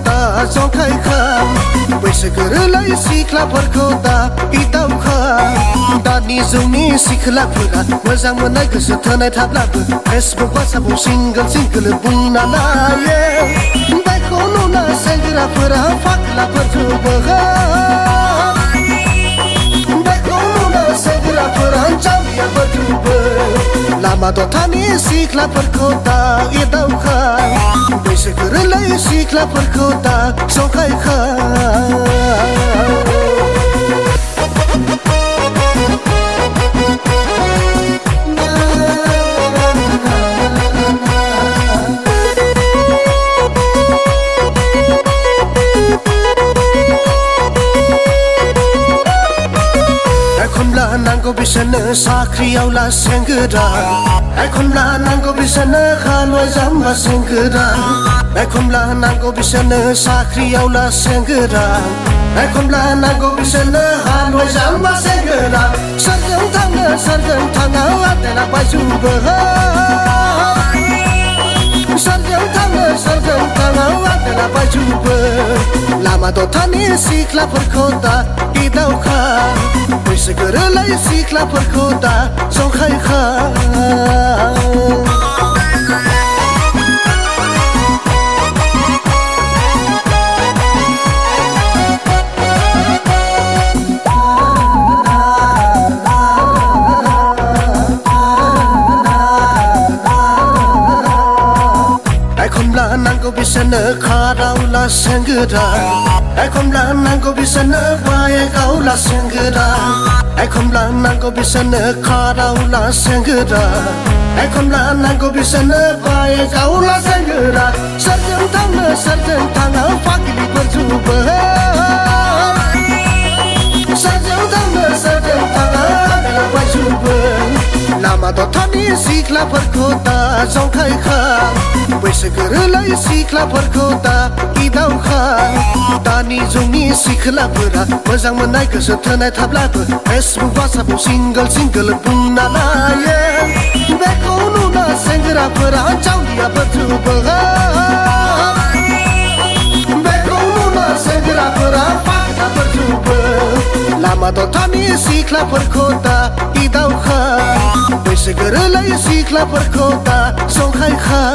दा जंखायखां बैसोगोरालाय सिख्लाफोरखौ दा एदावखां दानि जुगनि सिख्लाफोरा मोजां मोननाय गोसो थोनाय थाब्लाबो फेसबुक वाट्सएपआव सिंगोल बुंना लायो बेखौ नुना सेंग्राफोरा फाग्लाफोर जुबोहा बेखौ नुना सेंग्राफोरा जालियाफोर जुबो लामा दथानि सिख्लाफोरखौ दा एदावखां बैसोगोरालाय सिख्लाफोरखौ दा जंखायखां नांगौ बिसोरनो साख्रियावला सेंग्रा एखनब्ला नांगौ बिसोरनो हालुवा जाम्बा सेंग्रा एखनब्ला नांगौ बिसोरनो साख्रियावला सेंग्रा एखनब्ला नांगौ बिसोरनो हालुवा जाम्बा सेंग्रा सोरजों थाङा आदेला बायजुबो सोरजों थाङा आदेला बायजुबो लामा दथानि सिख्लाफोरखौ दा एदावखां बैसोगोरालाय सिख्लाफोरखौ दा जंखायखां एखनब्ला नांगौ बिसोरनो खारावला सेंग्रा एखनब्ला नांगौ बिसोरनो बाइकआवला सेंग्रा एखनब्ला नांगौ बिसोरनो खारावला सेंग्रा एखनब्ला नांगौ बिसोरनो बाइकआवला सेंग्रा सोरजों थाङा फाग्लिफोर जुबो सोरजों थाङा बायजुबो लामा दथानि सिख्लाफोरखौ दा जंखायखां बैसोगोरालाय सिख्लाफोरखौ दा एदावखां दानि जुगनि सिख्लाफोरा मोजां मोननाय गोसो थोनाय थाब्लाबो फेसबुक वाट्सएपआव सिंगोल बुंना लायो बेखौ नुना सेंग्राफोरा जालियाफोर जुबो बेखौ नुना सेंग्राफोरा फाग्लाफोर जुबो लामा दथानि सिख्लाफोरखौ दा एदावखां बैसोगोरालाय सिख्लाफोरखौ दा जंखायखां